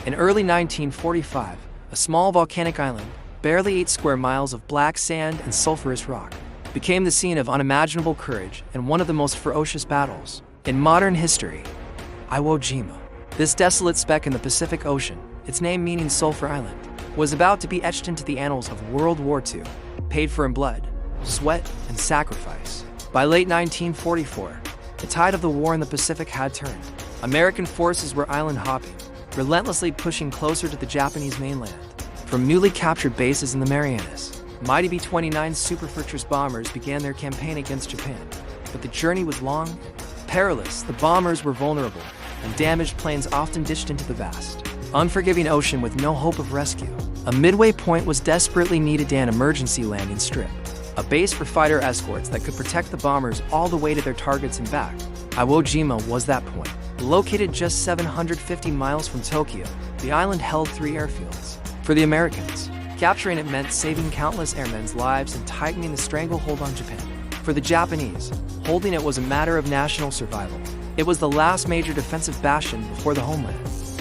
In early 1945, a small volcanic island, barely 8 square miles of black sand and sulfurous rock, became the scene of unimaginable courage and one of the most ferocious battles in modern history. Iwo Jima. This desolate speck in the Pacific Ocean, its name meaning Sulphur Island, was about to be etched into the annals of World War II, paid for in blood, sweat, and sacrifice. By late 1944, the tide of the war in the Pacific had turned. American forces were island hopping, relentlessly pushing closer to the Japanese mainland. From newly captured bases in the Marianas, mighty B-29 Superfortress bombers began their campaign against Japan. But the journey was long, perilous. The bombers were vulnerable, and damaged planes often dished into the vast, unforgiving ocean with no hope of rescue. A midway point was desperately needed, an emergency landing strip, a base for fighter escorts that could protect the bombers all the way to their targets and back. Iwo Jima was that point. Located just 750 miles from Tokyo, the island held 3 airfields. For the Americans, capturing it meant saving countless airmen's lives and tightening the stranglehold on Japan. For the Japanese, holding it was a matter of national survival. It was the last major defensive bastion before the homeland,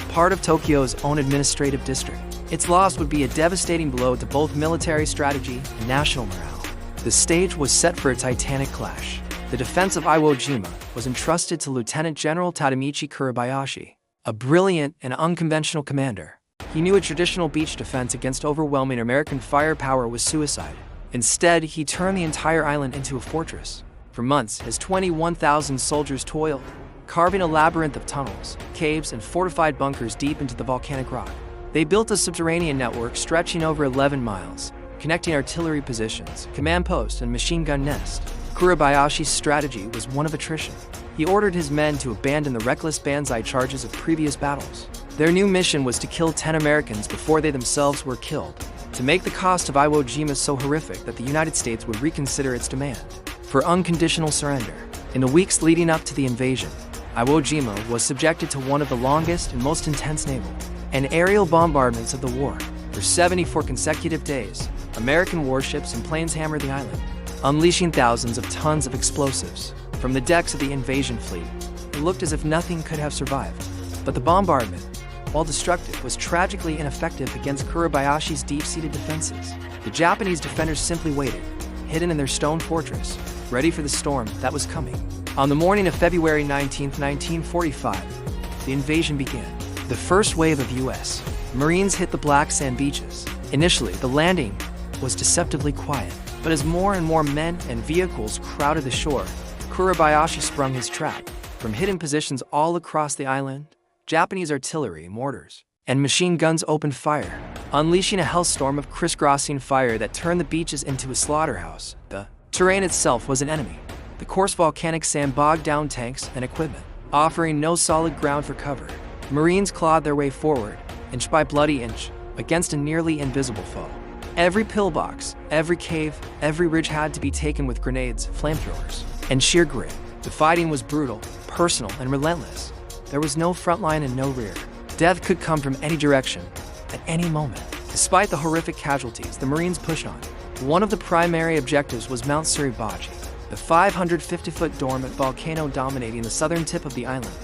part of Tokyo's own administrative district. Its loss would be a devastating blow to both military strategy and national morale. The stage was set for a titanic clash. The defense of Iwo Jima was entrusted to Lieutenant General Tadamichi Kuribayashi, a brilliant and unconventional commander. He knew a traditional beach defense against overwhelming American firepower was suicide. Instead, he turned the entire island into a fortress. For months, his 21,000 soldiers toiled, carving a labyrinth of tunnels, caves, and fortified bunkers deep into the volcanic rock. They built a subterranean network stretching over 11 miles, connecting artillery positions, command posts, and machine gun nests. Kuribayashi's strategy was one of attrition. He ordered his men to abandon the reckless banzai charges of previous battles. Their new mission was to kill 10 Americans before they themselves were killed, to make the cost of Iwo Jima so horrific that the United States would reconsider its demand for unconditional surrender. In the weeks leading up to the invasion, Iwo Jima was subjected to one of the longest and most intense naval and aerial bombardments of the war. For 74 consecutive days, American warships and planes hammered the island, unleashing thousands of tons of explosives. From the decks of the invasion fleet, it looked as if nothing could have survived. But the bombardment, while destructive, was tragically ineffective against Kuribayashi's deep-seated defenses. The Japanese defenders simply waited, hidden in their stone fortress, ready for the storm that was coming. On the morning of February 19, 1945, the invasion began. The first wave of U.S. Marines hit the black sand beaches. Initially, the landing was deceptively quiet, but as more and more men and vehicles crowded the shore, Kuribayashi sprung his trap. From hidden positions all across the island, Japanese artillery, mortars, and machine guns opened fire, unleashing a hellstorm of crisscrossing fire that turned the beaches into a slaughterhouse. The terrain itself was an enemy. The coarse volcanic sand bogged down tanks and equipment, offering no solid ground for cover. Marines clawed their way forward, inch by bloody inch, against a nearly invisible foe. Every pillbox, every cave, every ridge had to be taken with grenades, flamethrowers, and sheer grit. The fighting was brutal, personal, and relentless. There was no front line and no rear. Death could come from any direction, at any moment. Despite the horrific casualties, the Marines pushed on. One of the primary objectives was Mount Suribachi, the 550-foot dormant volcano dominating the southern tip of the island.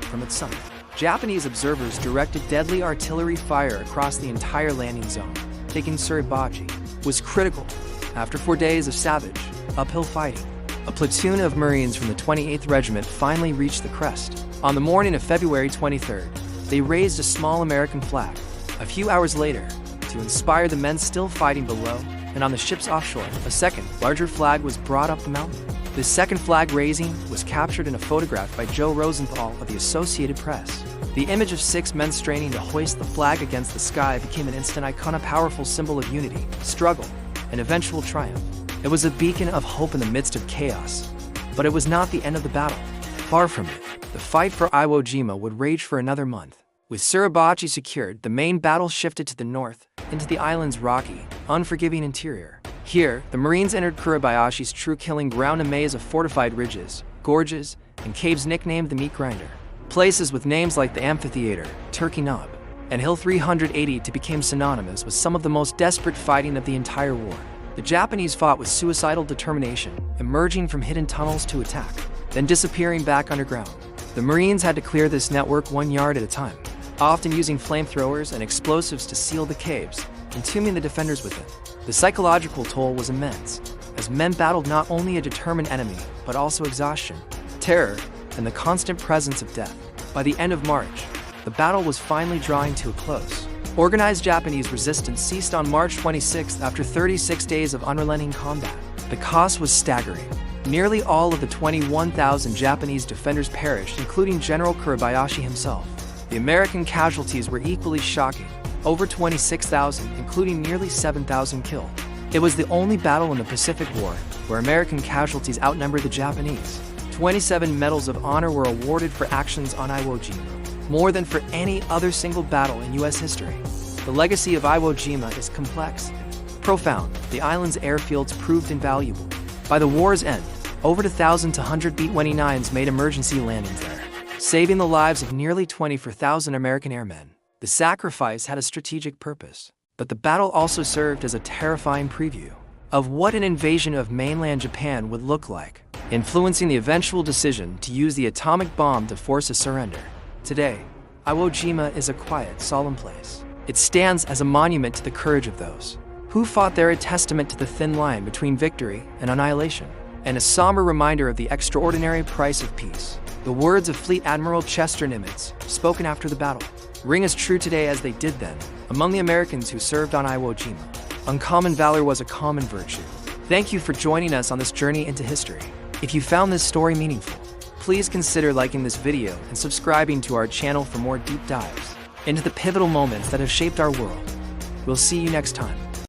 From its summit, Japanese observers directed deadly artillery fire across the entire landing zone. Taking Suribachi was critical. After 4 days of savage, uphill fighting, a platoon of Marines from the 28th Regiment finally reached the crest. On the morning of February 23rd, they raised a small American flag. A few hours later, to inspire the men still fighting below, and on the ship's offshore, a second, larger flag was brought up the mountain. This second flag raising was captured in a photograph by Joe Rosenthal of the Associated Press. The image of 6 men straining to hoist the flag against the sky became an instant icon, a powerful symbol of unity, struggle, and eventual triumph. It was a beacon of hope in the midst of chaos. But it was not the end of the battle. Far from it. The fight for Iwo Jima would rage for another month. With Suribachi secured, the main battle shifted to the north, into the island's rocky, unforgiving interior. Here, the Marines entered Kuribayashi's true killing ground, a maze of fortified ridges, gorges, and caves nicknamed the Meat Grinder. Places with names like the Amphitheater, Turkey Knob, and Hill 380 became synonymous with some of the most desperate fighting of the entire war. The Japanese fought with suicidal determination, emerging from hidden tunnels to attack, then disappearing back underground. The Marines had to clear this network 1 yard at a time. often using flamethrowers and explosives to seal the caves, entombing the defenders within. The psychological toll was immense, as men battled not only a determined enemy, but also exhaustion, terror, and the constant presence of death. By the end of March, the battle was finally drawing to a close. Organized Japanese resistance ceased on March 26 after 36 days of unrelenting combat. The cost was staggering. Nearly all of the 21,000 Japanese defenders perished, including General Kuribayashi himself. The American casualties were equally shocking, over 26,000, including nearly 7,000 killed. It was the only battle in the Pacific War where American casualties outnumbered the Japanese. 27 Medals of Honor were awarded for actions on Iwo Jima, more than for any other single battle in U.S. history. The legacy of Iwo Jima is complex, profound. The island's airfields proved invaluable. By the war's end, over 1,200 B-29s made emergency landings there, saving the lives of nearly 24,000 American airmen. The sacrifice had a strategic purpose, but the battle also served as a terrifying preview of what an invasion of mainland Japan would look like, influencing the eventual decision to use the atomic bomb to force a surrender. Today, Iwo Jima is a quiet, solemn place. It stands as a monument to the courage of those who fought there, a testament to the thin line between victory and annihilation, and a somber reminder of the extraordinary price of peace. The words of Fleet Admiral Chester Nimitz, spoken after the battle, ring as true today as they did then. Among the Americans who served on Iwo Jima, uncommon valor was a common virtue. Thank you for joining us on this journey into history. If you found this story meaningful, please consider liking this video and subscribing to our channel for more deep dives into the pivotal moments that have shaped our world. We'll see you next time.